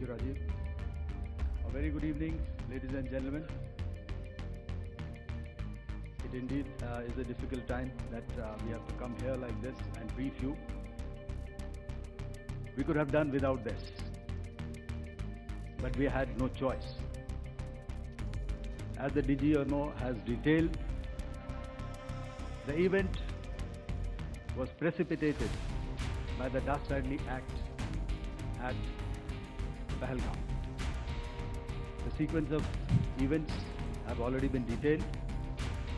Thank you, Rajiv. A very good evening, ladies and gentlemen. It indeed is a difficult time that we have to come here like this and brief you. We could have done without this, but we had no choice. As the DGMO has detailed, the event was precipitated by the dastardly act at Pahalgam. The sequence of events have already been detailed.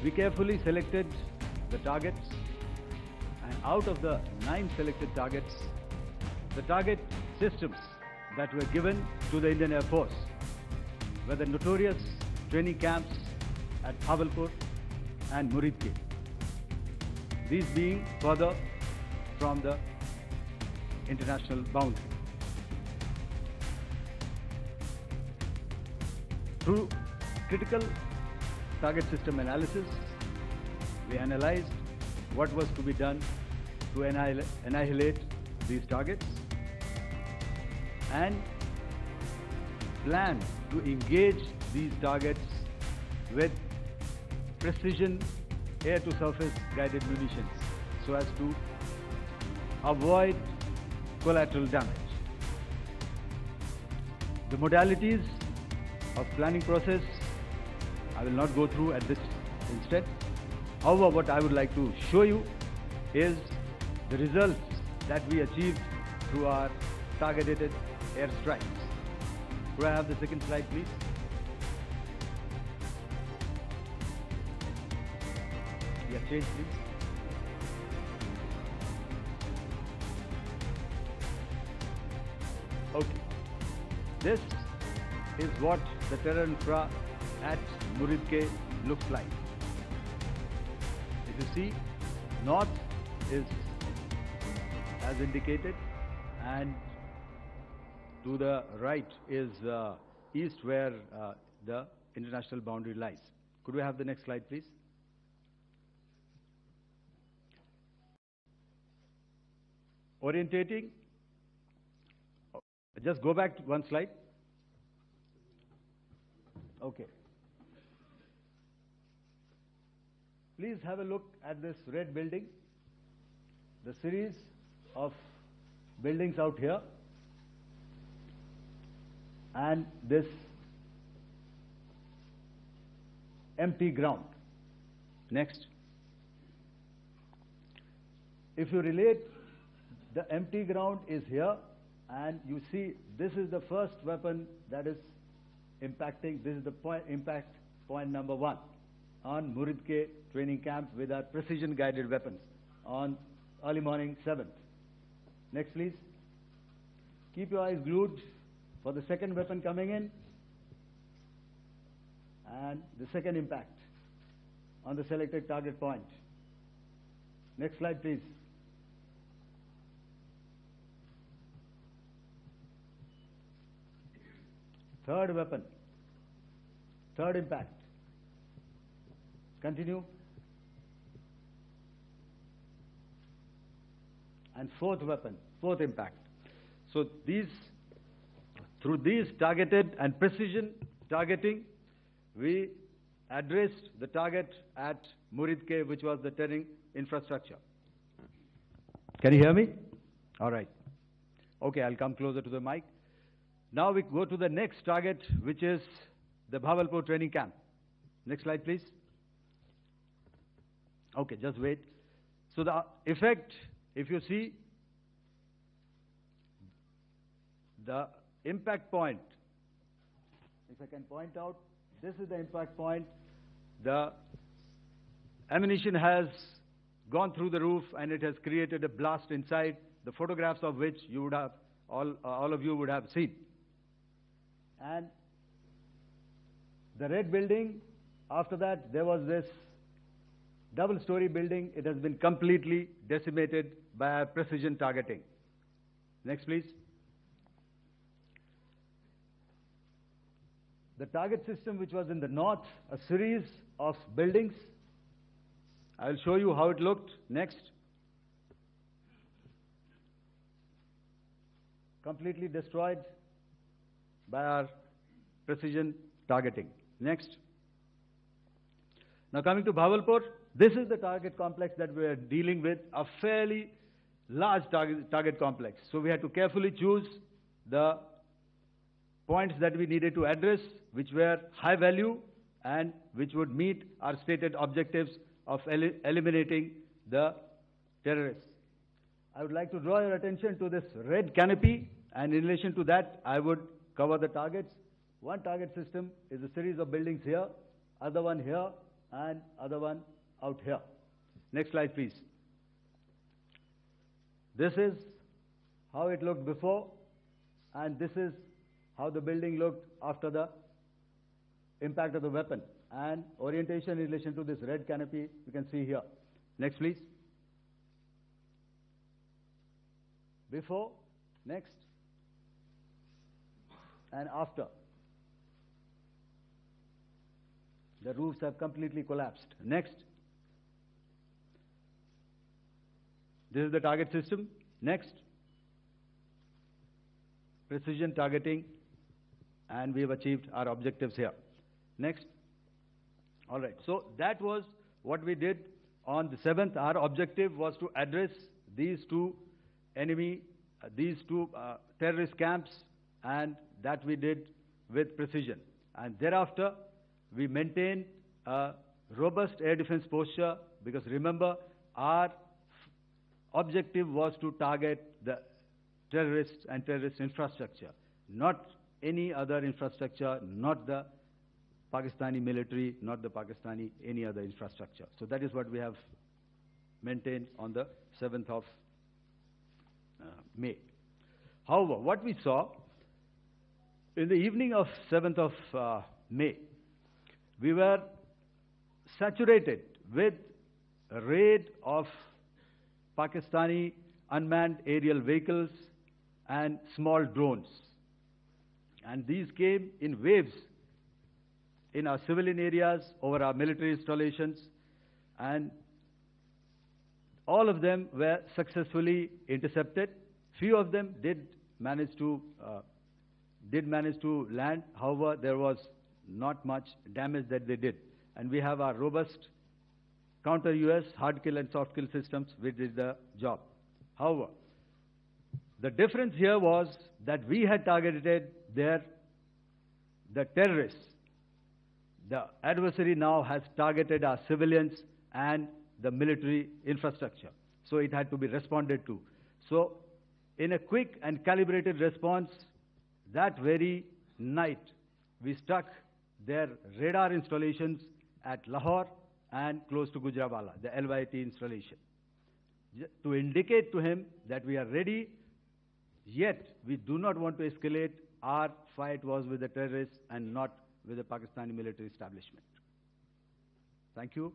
We carefully selected the targets, and out of the 9 selected targets, the target systems that were given to the Indian Air Force were the notorious training camps at Bhawalpur and Muritke, these being further from the international boundary. Through critical target system analysis, we analyzed what was to be done to annihilate these targets and planned to engage these targets with precision air-to-surface guided munitions so as to avoid collateral damage. The modalities of planning process I will not go through at this instant. However, what I would like to show you is the results that we achieved through our targeted airstrikes. Could I have the second slide, please? Yeah, change, please. Okay. This is what the terror infra at Muritke looks like. If you see, north is as indicated, and to the right is east, where the international boundary lies. Could we have the next slide, please? Orientating. Just go back to one slide. Okay. Please have a look at this red building, the series of buildings out here, and this empty ground. Next. If you relate, the empty ground is here, and you see this is the first weapon that is impacting. This is the impact point number 1 on Muritke training camp with our precision guided weapons on early morning 7th. Next, please. Keep your eyes glued for the second weapon coming in and the second impact on the selected target point. Next slide, please. Third weapon, third impact. Continue. And fourth weapon, fourth impact. So through these targeted and precision targeting, we addressed the target at Muritke, which was the terrain infrastructure. Can you hear me? All right. Okay, I'll come closer to the mic. Now we go to the next target, which is the Bhawalpur training camp. Next slide, please. Okay, just wait. So the effect, if you see, the impact point, if I can point out, this is the impact point. The ammunition has gone through the roof and it has created a blast inside, the photographs of which you would have, all of you would have seen. And the red building, after that, there was this double-story building. It has been completely decimated by precision targeting. Next, please. The target system, which was in the north, a series of buildings. I will show you how it looked. Next. Completely destroyed. by our precision targeting. Next. Now coming to Bhawalpur, this is the target complex that we are dealing with, a fairly large target complex. So we had to carefully choose the points that we needed to address, which were high value and which would meet our stated objectives of eliminating the terrorists. I would like to draw your attention to this red canopy, and in relation to that, I would cover the targets. One target system is a series of buildings here, other one here, and other one out here. Next slide, please. This is how it looked before, and this is how the building looked after the impact of the weapon. And orientation in relation to this red canopy, you can see here. Next, please. Before, next, and after. The roofs have completely collapsed. Next. This is the target system. Next. Precision targeting, and we have achieved our objectives here. Next. All right. So that was what we did on the 7th. Our objective was to address these two terrorist camps, and that we did with precision. And thereafter, we maintained a robust air defense posture, because remember, our objective was to target the terrorists and terrorist infrastructure, not any other infrastructure, not the Pakistani military, not the Pakistani any other infrastructure. So that is what we have maintained on the 7th of May. However, what we saw in the evening of 7th of May, we were saturated with a raid of Pakistani unmanned aerial vehicles and small drones. And these came in waves in our civilian areas, over our military installations, and all of them were successfully intercepted. Few of them did manage to land. However, there was not much damage that they did. And we have our robust counter-US hard kill and soft kill systems which did the job. However, the difference here was that we had targeted the terrorists. The adversary now has targeted our civilians and the military infrastructure. So it had to be responded to. So in a quick and calibrated response, that very night, we struck their radar installations at Lahore and close to Gujranwala, the LYT installation, to indicate to him that we are ready, yet we do not want to escalate. Our fight was with the terrorists and not with the Pakistani military establishment. Thank you.